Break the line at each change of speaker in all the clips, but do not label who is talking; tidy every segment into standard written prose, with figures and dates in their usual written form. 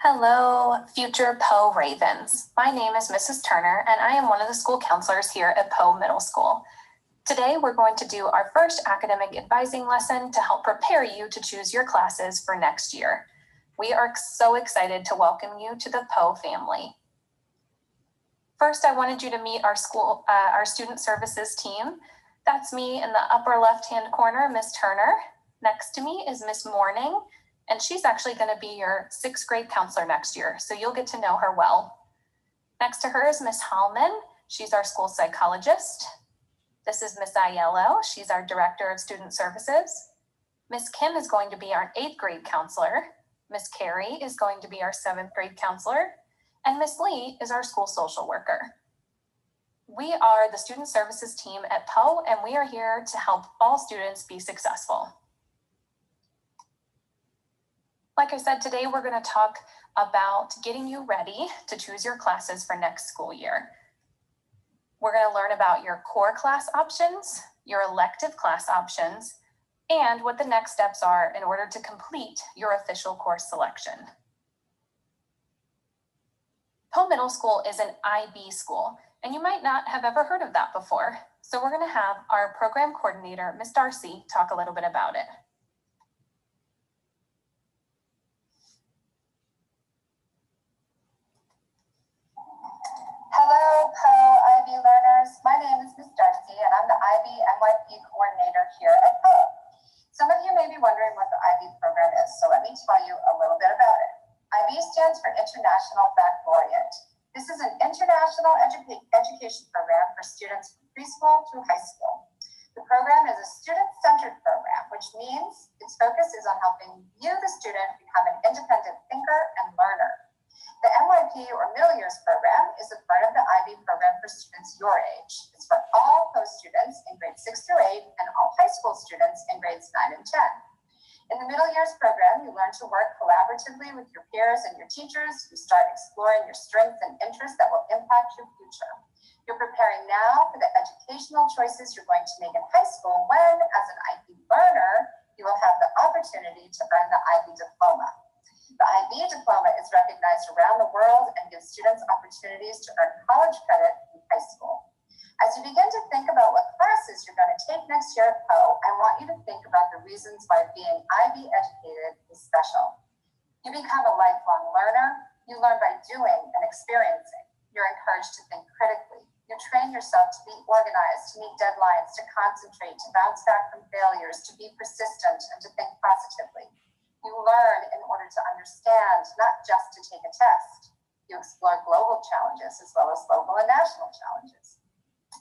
Hello, future Poe Ravens. My name is Mrs. Turner, and I am one of the school counselors here at Poe Middle School. Today, we're going to do our first academic advising lesson to help prepare you to choose your classes for next year. We are so excited to welcome you to the Poe family. First, I wanted you to meet our student services team. That's me in the upper left-hand corner, Miss Turner. Next to me is Miss Morning, and she's actually going to be your 6th grade counselor next year, so you'll get to know her well. Next to her is Miss Hallman. She's our school psychologist. This is Miss Aiello. She's our director of student services. Miss Kim is going to be our 8th grade counselor. Miss Carrie is going to be our 7th grade counselor. And Miss Lee is our school social worker. We are the student services team at Poe, and we are here to help all students be successful. Like I said, today we're going to talk about getting you ready to choose your classes for next school year. We're going to learn about your core class options, your elective class options, and what the next steps are in order to complete your official course selection. Poe Middle School is an IB school, and you might not have ever heard of that before. So we're going to have our program coordinator, Ms. Darcy, talk a little bit about it.
Hello, Poe IB learners. My name is Ms. Darcy, and I'm the IB NYP coordinator here at Poe. Some of you may be wondering what the IB program is, so let me tell you a little bit about it. IB stands for International Baccalaureate. This is an international education program for students from preschool through high school. The program is a student-centered program, which means its focus is on helping you, the student, become an independent thinker and learner. The NYP or Middle Years program is a part of the IB program for students your age. It's for all post students in grades 6 through 8 and all high school students in grades 9 and 10. In the Middle Years program, you learn to work collaboratively with your peers and your teachers. You start exploring your strengths and interests that will impact your future. You're preparing now for the educational choices you're going to make in high school when, as an IB learner, you will have the opportunity to earn the IB diploma. The IB diploma is recognized around the world and gives students opportunities to earn college credit in high school. As you begin to think about what classes you're going to take next year at Poe, I want you to think about the reasons why being IB educated is special. You become a lifelong learner. You learn by doing and experiencing. You're encouraged to think critically. You train yourself to be organized, to meet deadlines, to concentrate, to bounce back from failures, to be persistent, and to think positively. You learn in order to understand, not just to take a test. You explore global challenges as well as local and national challenges.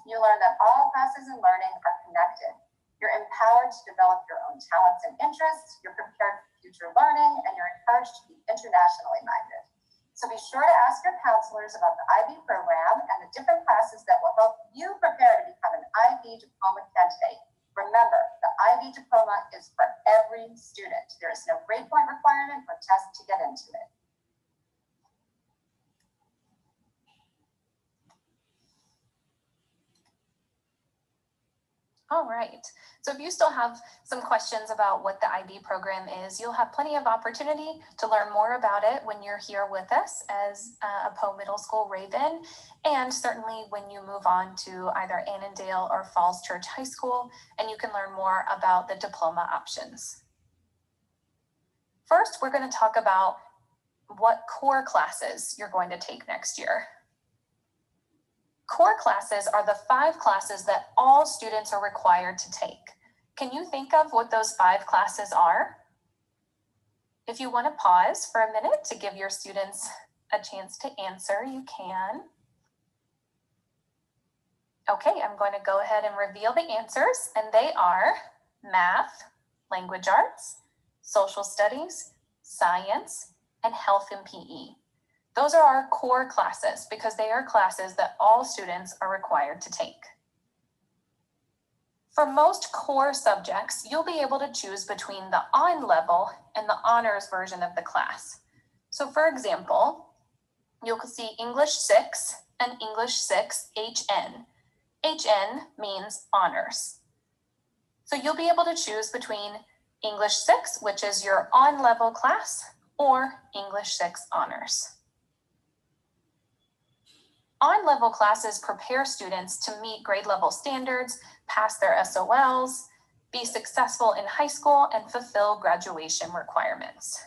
You learn that all classes and learning are connected. You're empowered to develop your own talents and interests. You're prepared for future learning, and you're encouraged to be internationally minded. So be sure to ask your counselors about the IB program and the different classes that will help you prepare to become an IB diploma candidate. Remember, the IB diploma is for every student. There is no grade point requirement or test to get into it.
All right, so if you still have some questions about what the IB program is, you'll have plenty of opportunity to learn more about it when you're here with us as a Poe Middle School Raven, and certainly when you move on to either Annandale or Falls Church High School, and you can learn more about the diploma options. First, we're going to talk about what core classes you're going to take next year. Core classes are the 5 classes that all students are required to take. Can you think of what those 5 classes are? If you want to pause for a minute to give your students a chance to answer, you can. Okay, I'm going to go ahead and reveal the answers, and they are math, language arts, social studies, science, and health and PE. Those are our core classes because they are classes that all students are required to take. For most core subjects, you'll be able to choose between the on level and the honors version of the class. So for example, you'll see English 6 and English 6 HN. HN means honors. So you'll be able to choose between English 6, which is your on-level class, or English 6 honors. On-level classes prepare students to meet grade level standards, pass their SOLs, be successful in high school, and fulfill graduation requirements.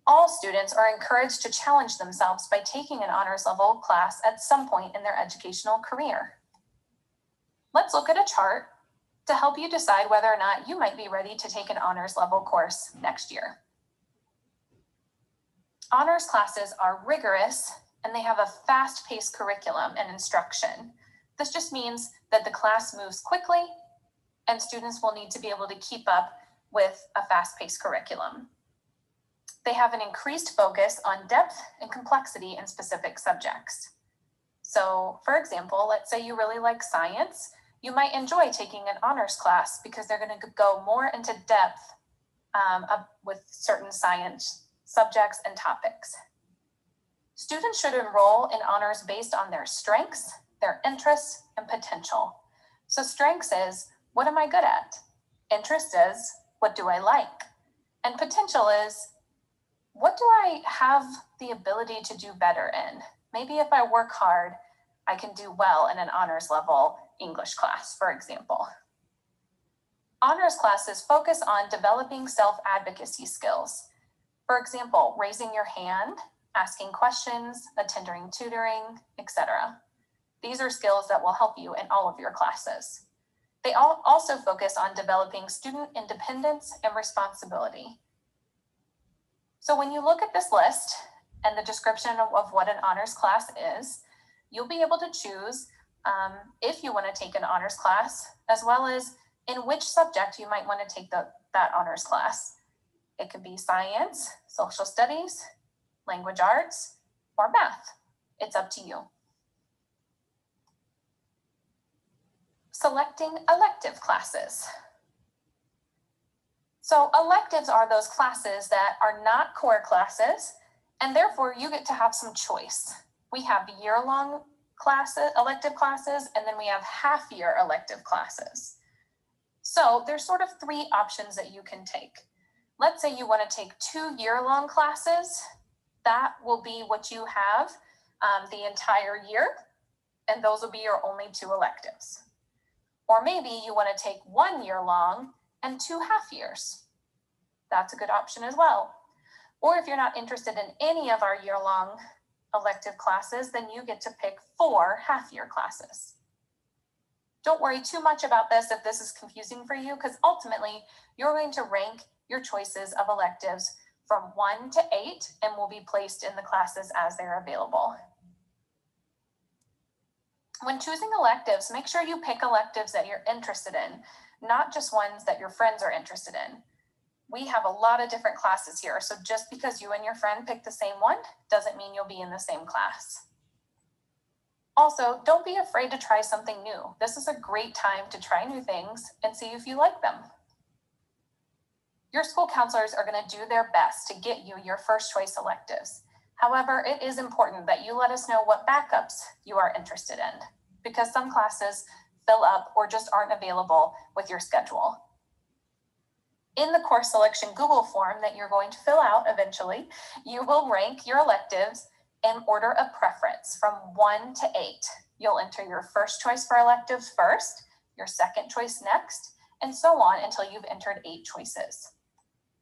All students are encouraged to challenge themselves by taking an honors level class at some point in their educational career. Let's look at a chart to help you decide whether or not you might be ready to take an honors level course next year. Honors classes are rigorous and they have a fast-paced curriculum and instruction. This just means that the class moves quickly and students will need to be able to keep up with a fast-paced curriculum. They have an increased focus on depth and complexity in specific subjects. So, for example, let's say you really like science, you might enjoy taking an honors class because they're going to go more into depth with certain science subjects and topics. Students should enroll in honors based on their strengths, their interests, and potential. So strengths is, what am I good at? Interest is, what do I like? And potential is, what do I have the ability to do better in? Maybe if I work hard, I can do well in an honors level English class, for example. Honors classes focus on developing self-advocacy skills. For example, raising your hand, asking questions, attending tutoring, etc. These are skills that will help you in all of your classes. They also focus on developing student independence and responsibility. So when you look at this list and the description of what an honors class is, you'll be able to choose if you want to take an honors class, as well as in which subject you might want to take that honors class. It could be science, social studies, language arts, or math. It's up to you. Selecting elective classes. So electives are those classes that are not core classes, and therefore you get to have some choice. We have year-long classes, elective classes, and then we have half-year elective classes. So there's sort of 3 options that you can take. Let's say you want to take 2 year-long classes. That will be what you have the entire year, and those will be your only 2 electives. Or maybe you want to take 1 year long and 2 half years. That's a good option as well. Or if you're not interested in any of our year-long elective classes, then you get to pick 4 half-year classes. Don't worry too much about this if this is confusing for you, because ultimately you're going to rank your choices of electives from 1 to 8 and will be placed in the classes as they're available. When choosing electives, make sure you pick electives that you're interested in, not just ones that your friends are interested in. We have a lot of different classes here, so just because you and your friend pick the same one doesn't mean you'll be in the same class. Also, don't be afraid to try something new. This is a great time to try new things and see if you like them. Your school counselors are going to do their best to get you your first choice electives. However, it is important that you let us know what backups you are interested in, because some classes fill up or just aren't available with your schedule. In the course selection Google form that you're going to fill out eventually, you will rank your electives in order of preference from 1 to 8. You'll enter your first choice for electives first, your second choice next, and so on until you've entered 8 choices.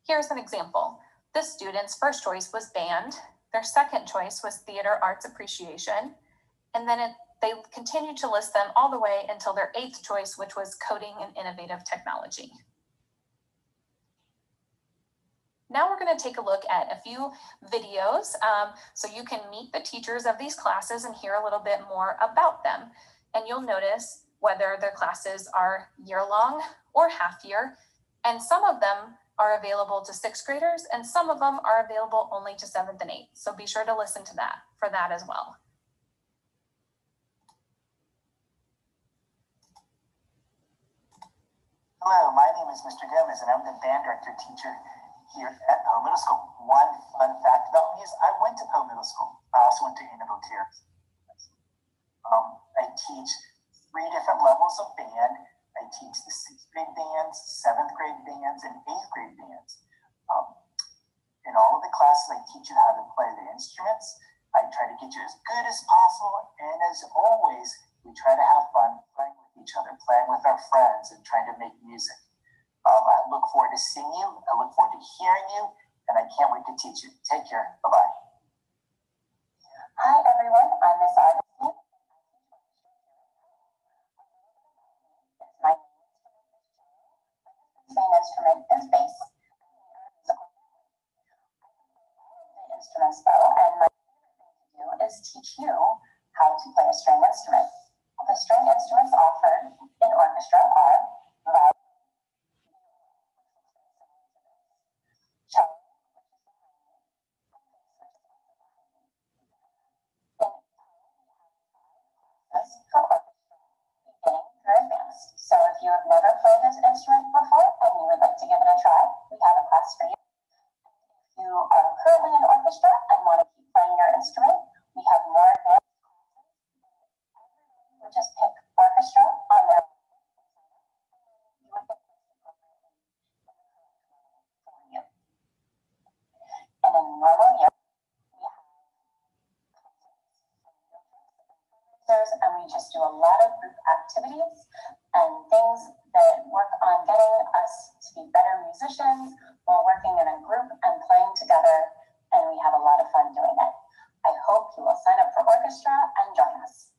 Here's an example. This student's first choice was band, their second choice was theater arts appreciation, and then they continued to list them all the way until their 8th choice, which was coding and innovative technology. Now we're going to take a look at a few videos so you can meet the teachers of these classes and hear a little bit more about them. And you'll notice whether their classes are year-long or half-year, and some of them are available to 6th graders and some of them are available only to 7th and 8th. So be sure to listen to that for that as well.
Hello, my name is Mr. Gomez and I'm the band director teacher here at Poe Middle School. One fun fact about me is I went to Poe Middle School. I also went to Annabelle Terrace. I teach 3 different levels of band. I teach the 6th grade bands, 7th grade bands, and 8th grade bands. In all classes, I teach you how to play the instruments. I try to get you as good as possible. And as always, we try to have fun playing with each other, playing with our friends, and trying to make music. I look forward to seeing you. I look forward to hearing you. And I can't wait to teach you. Take care. Bye-bye.
Hi, everyone. I'm Miss Augustine. My main instrument is bass. The instruments, though, and my favorite thing to do is teach you how to play a string instrument. The string instruments offered in orchestra are violin, cello, for orchestra, beginning through advanced. So if you have never played this instrument before and you would like to give it a try, we have a class for you. If you are currently in orchestra and want to keep playing your instrument, we have more advanced classes. You just pick orchestra on their you would get for you. In a normal year, we have and we just do a lot of group activities and things that work on getting us to be better musicians while working in a group and playing together, and we have a lot of fun doing it. I hope you will sign up for orchestra and join us.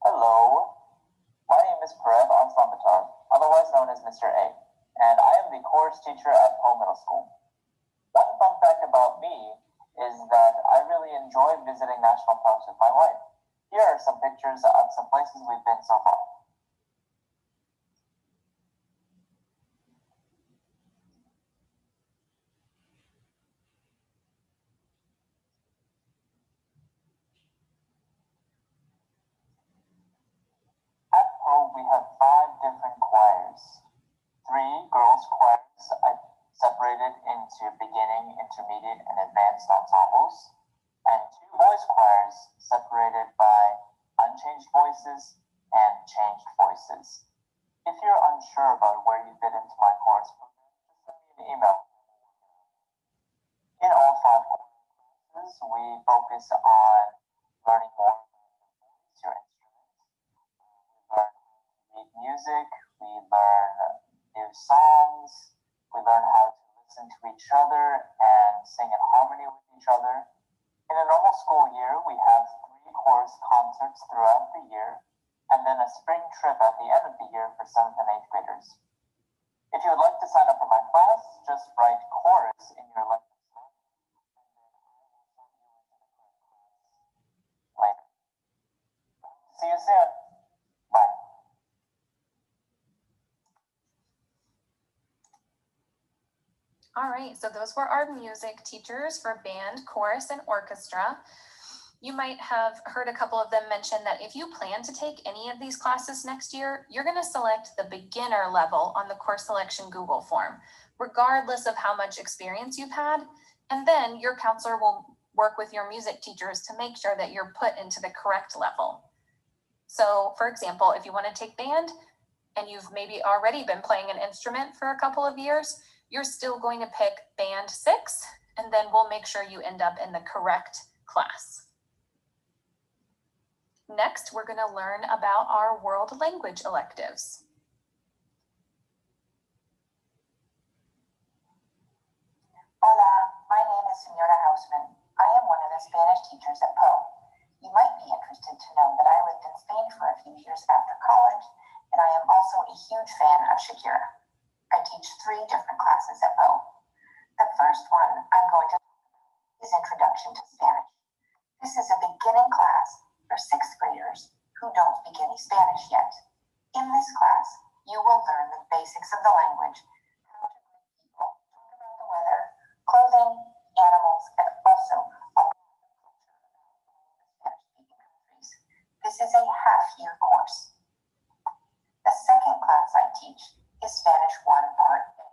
Hello, my name is Parev Anslambatar, otherwise known as Mr. A, and I am the chorus teacher at Poe Middle School. One fun fact about me is that I really enjoy visiting national parks with my wife. Here are some pictures of some places we've been so far. At Poe, we have 5 different choirs. 3 girls' choirs separated into beginning, intermediate, and advanced ensembles, and 2 boys' choirs separated by unchanged voices and changed voices. If you're unsure about where you fit into my chorus program, just send me an email. In all 5 courses, we focus on learning more about your instrument. We learn to read music, we learn new songs, we learn how to listen to each other and sing in harmony with each other. In a normal school year, we have 3 chorus concerts throughout the year, and then a spring trip at the end of the year for 7th and 8th graders. If you would like to sign up for my class, just write chorus in your lesson slot, and then I will send you into the correct class later. See you soon. Bye.
All right, so those were our music teachers for band, chorus, and orchestra. You might have heard a couple of them mention that if you plan to take any of these classes next year, you're going to select the beginner level on the course selection Google form, regardless of how much experience you've had. And then your counselor will work with your music teachers to make sure that you're put into the correct level. So, for example, if you want to take band and you've maybe already been playing an instrument for a couple of years, you're still going to pick band 6, and then we'll make sure you end up in the correct class. Next, we're going to learn about our world language electives.
Hola, my name is Senora Hausman. I am one of the Spanish teachers at Poe. You might be interested to know that I lived in Spain for a few years after college, and I am also a huge fan of Shakira. I teach 3 different classes at Poe. The first one I'm going to talk about is Introduction to Spanish. This is a beginning class for 6th graders who don't speak any Spanish yet. In this class, you will learn the basics of the language, how to greet people, talk about the weather, clothing, animals, and also a lot of culture about all the Spanish-speaking countries. This is a half-year course. The second class I teach is Spanish 1 Part A.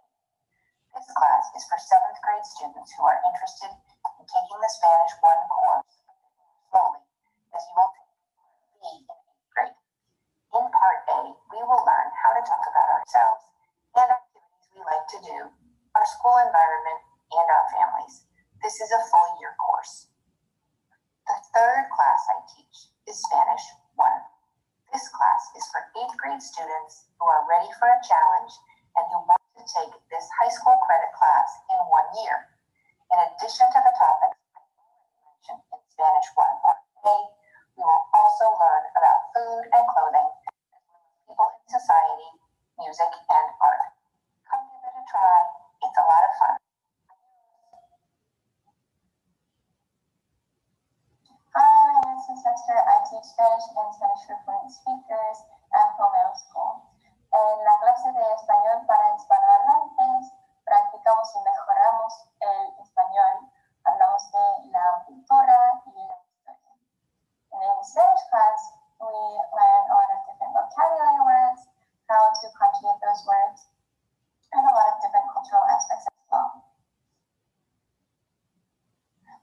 This class is for 7th grade students who are interested in taking the Spanish 1 course slowly, as you will take Part B in 8th grade. In Part A, we will learn how to talk about ourselves and activities we like to do, our school and grade students who are ready for a challenge and who want to take this high school credit class in 1 year. In addition to the topics mentioned in Spanish 1 Part A, we will also learn about food and clothing, people in society, music, and art. Come give it a try. It's a lot of fun. Hi, my name is Miss Dexter. I teach Spanish and Spanish for fluent speakers at Home Middle School. En la clase de español para hispanohablantes, practicamos y mejoramos el español. Hablamos de la cultura y la historia. In the Spanish class, we learn a lot of different vocabulary words, how to conjugate those words, and a lot of different cultural aspects as well.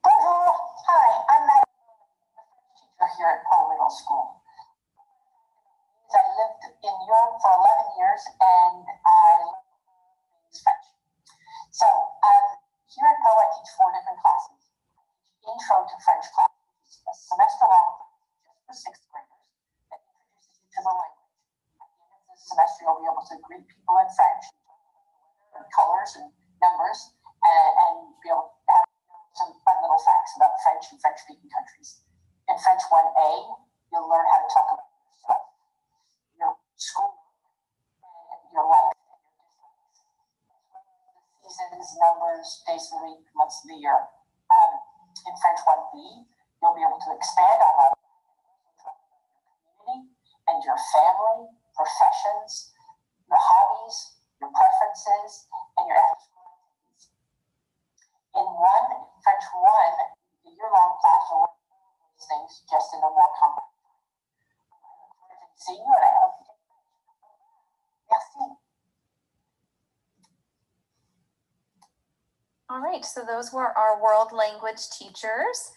Bonjour. Hi, I'm Matt, teacher here at Poe Middle School. I lived in Europe for 11 years and I learned French. So here at Poe, I teach 4 different classes. Intro to French class, which is a semester-long class just for 6th graders that introduces you to the language. At the end of this semester, you'll be able to greet people in French, and colors and numbers, and be able to have some fun little facts about French and French-speaking countries. In French 1A, you'll learn how to talk about yourself, your school, and your life, and your dislikes, the seasons, numbers, days of the week, months of the year. In French 1B, you'll be able to expand on that community and your family, professions, your hobbies, your preferences, and your after-school activities. In French 1, the year-long class will learn those things just in a more compact way. I look forward to seeing you, and I hope you get it. Merci.
All right, so those were our world language teachers.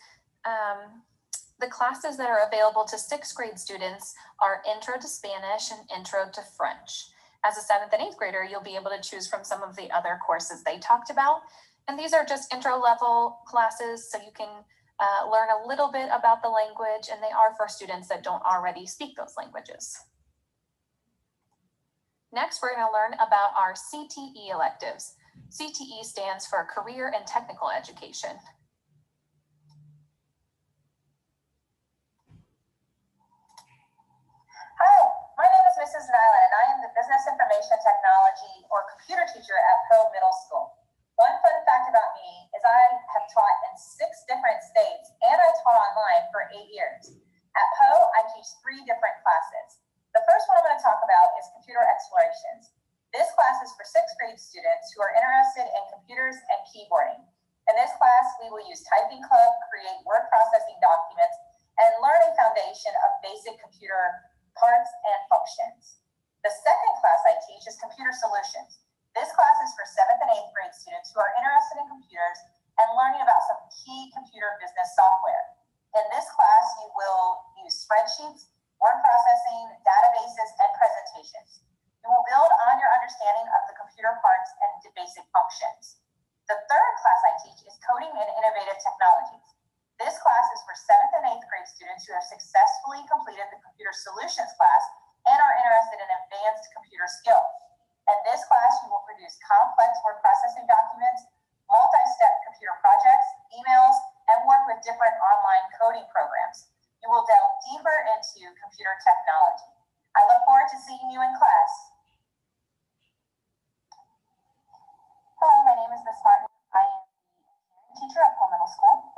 The classes that are available to 6th grade students are Intro to Spanish and Intro to French. As a 7th and 8th grader, you'll be able to choose from some of the other courses they talked about. And these are just intro level classes, so you can learn a little bit about the language, and they are for students that don't already speak those languages. Next, we're going to learn about our CTE electives. CTE stands for Career and Technical Education.
Hi, my name is Mrs. Nyland, and I am the Business Information Technology or Computer Teacher at Poe Middle School. One fun fact about me is I have taught in 6 different states, and I taught online for 8 years. At Poe, I teach 3 different classes. The first one I'm going to talk about is Computer Explorations. This class is for 6th grade students who are interested in computers and keyboarding. In this class, we will use Typing Club, create word processing documents, and learn a foundation of basic computer parts and functions. The second class I teach is Computer Solutions. This class is for 7th and 8th grade students who are interested in computers and learning about some key computer business software. In this class, you will use spreadsheets, word processing, databases, and presentations. You will build on your understanding of the computer parts and basic functions. The third class I teach is Coding and Innovative Technologies. This class is for 7th and 8th grade students who have successfully completed the Computer Solutions class and are interested in advanced computer skills. In this class, you will produce complex word processing documents, multi-step computer projects, emails, and work with different online coding programs. You will delve deeper into computer technology. I look forward to seeing you in class. Hello, my name is Miss Martin. I am the teacher at Poe Middle School.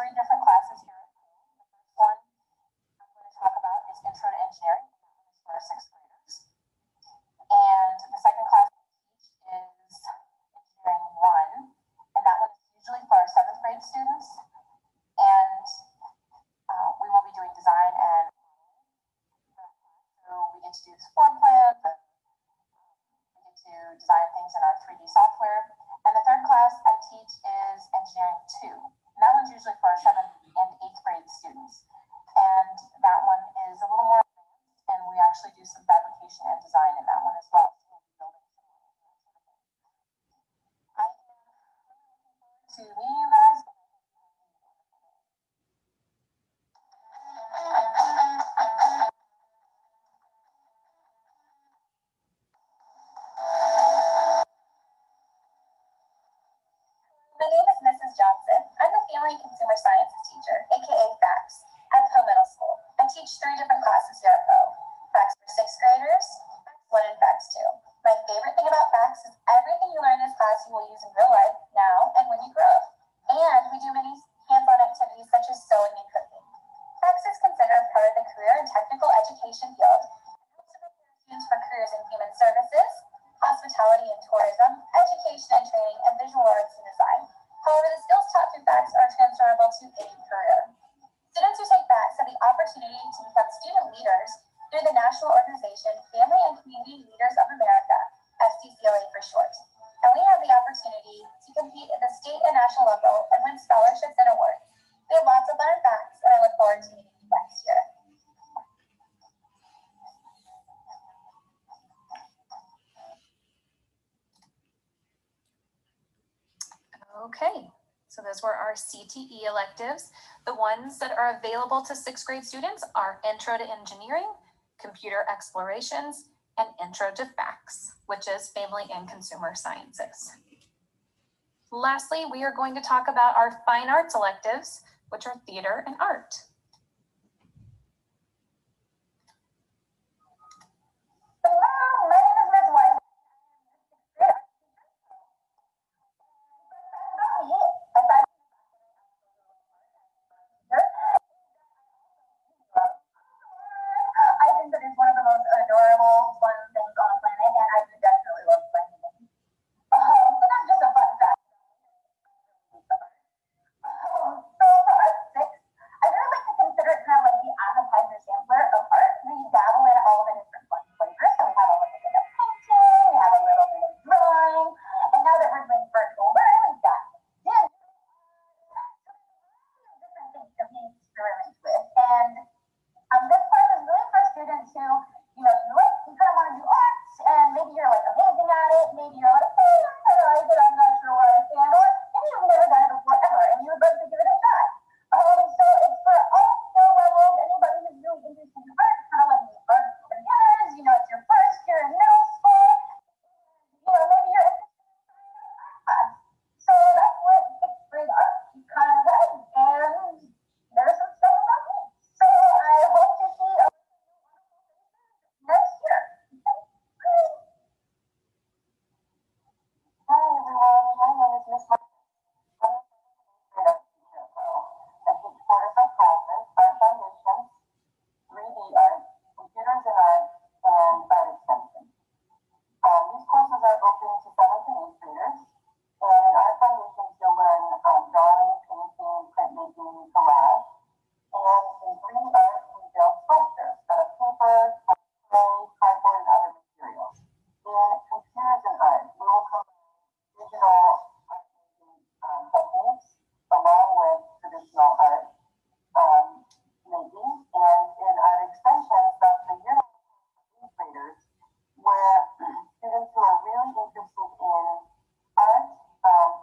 3 different classes here. The first one I'm going to talk about is Intro to Engineering. That one is for 6th graders. And the second class I teach is Engineering 1. And that one is usually for our 7th grade students. And we will be doing design and so we get to do this form plans and we get to design things in our 3D software. education field. Students for careers in human services, hospitality and tourism, education and training, and visual arts and design. However, the skills taught through FACTS are transferable to any career. Students who take FACTS have the opportunity to become student leaders through the national organization Family and Community Leaders of America, FCCLA for short. And we have the opportunity to compete at the state and national level and win scholarships and awards. We have lots of fun in FACTS, and I look forward to meeting you next year.
Okay, so those were our CTE electives. The ones that are available to sixth grade students are Intro to Engineering, Computer Explorations, and Intro to FACTS, which is Family and Consumer Sciences. Lastly, we are going to talk about our fine arts electives, which are theater and art.
Hello, my name is Ms. White. I think that it's one of the most adorable, fun things on the planet, and I do definitely love playing it. So that's just a fun fact. So for us six, I really like to consider it kind of like the appetizer sampler of art. We dabble in all the different fun flavors. So we have a little bit of painting, we have a little bit of drawing, and now that we're doing virtual learning, we've got dance, different things that we experiment with. And this part is really for students who, you know, you kind of want to do arts, and maybe you're like amazing at it, maybe you're like, hey, I kind of like it, I'm not sure where I stand, or maybe you've never done it before ever, and you would love to give it a shot. So it's for all skill levels, anybody who's really interested in art, kind of like the art for beginners, you know, it's your first year in middle school, you know, maybe you're interested in class. So that's what sixth grade art kind of has, and there's some stuff about me. So I hope to see next year. Hi everyone, my name is Miss Mark. I'm a teacher at Pearl. I teach 4 different classes: art foundations, 3D art, computers and art, and art extension. These courses are open to 7th and 8th graders. And in art foundations, you'll learn drawing, painting, printmaking, collage. And in 3D art, we build sculptures out of paper, clay, cardboard, and other materials. In computers and art, we will combine digital art making techniques along with traditional art making. And in art extensions, that's the year eighth graders, where students who are really interested in art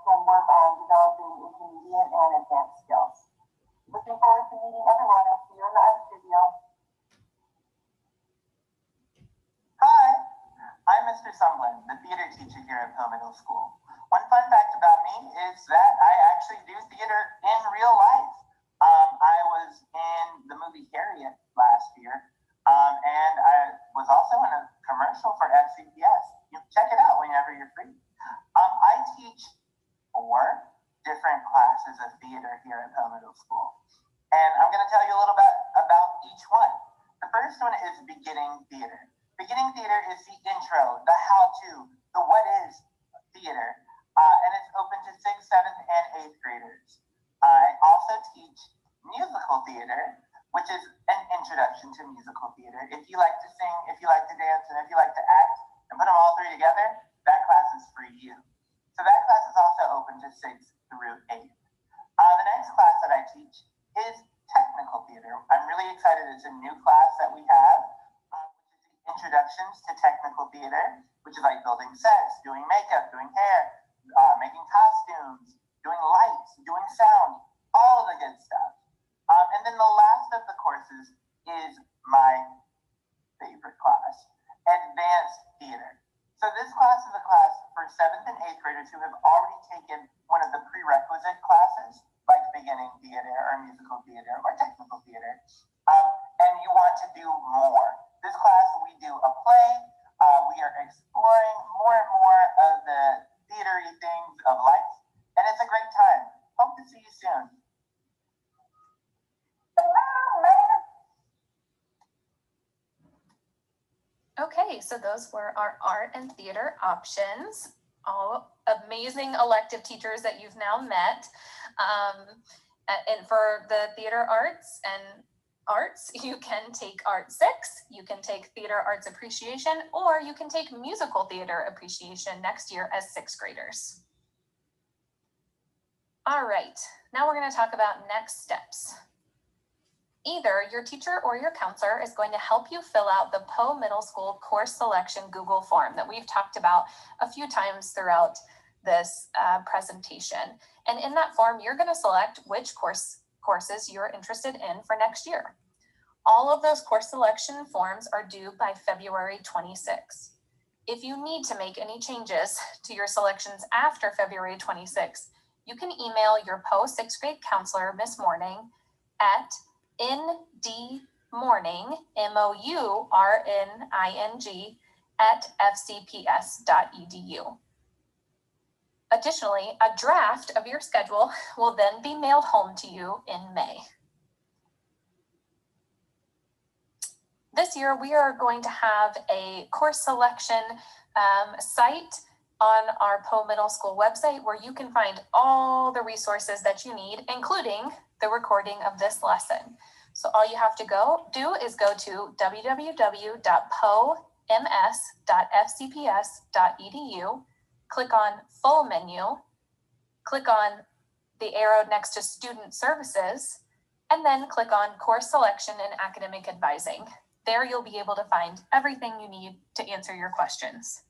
can work on developing intermediate and advanced skills. Looking forward to meeting everyone and see you in the art studio.
Hi, I'm Mr. Sumlin, the theater teacher here at Poe Middle School. One fun fact about me is that I actually do theater in real life. I was in the movie Harriet last year, and I was also in a commercial for FCPS. You can check it out whenever you're free. I teach 4 different classes of theater here at Poe Middle School, and I'm going to tell you a little bit about each one. The first one is beginning theater. Beginning theater is the intro, the how-to, the what is theater, and it's open to 6th, 7th, and 8th graders. I also teach musical theater, which is an introduction to musical theater. If you like to sing, if you like to dance, and if you like to act, and put them all 3 together, that class is for you. So that class is also open to 6th through 8th. The next class that I teach is technical theater. I'm really excited. It's a new class that we have, which is the introductions to technical theater, which is like building sets, doing makeup, doing hair, making costumes, doing lights, doing sound, all of the good stuff. And then the last of the courses is my favorite class, advanced theater. So this class is a class for 7th and 8th graders who have already taken one of the prerequisite classes, like beginning theater or musical theater or technical theater, and you want to do more. This class, we do a play. We are exploring more and more of the theatery things of life, and it's a great time. Hope to see you soon.
Okay, so those were our art and theater options. All amazing elective teachers that you've now met. And for the theater arts and arts, you can take Art 6, you can take Theater Arts Appreciation, or you can take Musical Theater Appreciation next year as sixth graders. All right, now we're going to talk about next steps. Either your teacher or your counselor is going to help you fill out the Poe Middle School course selection Google form that we've talked about a few times throughout this presentation. And in that form, you're going to select which courses you're interested in for next year. All of those course selection forms are due by February 26. If you need to make any changes to your selections after February 26, you can email your Poe sixth grade counselor, Miss Morning, at ndmorning, MOURNING, at fcps.edu. Additionally, a draft of your schedule will then be mailed home to you in May. This year, we are going to have a course selection site on our Poe Middle School website where you can find all the resources that you need, including the recording of this lesson. So all you have to do is go to www.poems.fcps.edu, click on Full Menu, click on the arrow next to Student Services, and then click on Course Selection and Academic Advising. There you'll be able to find everything you need to answer your questions.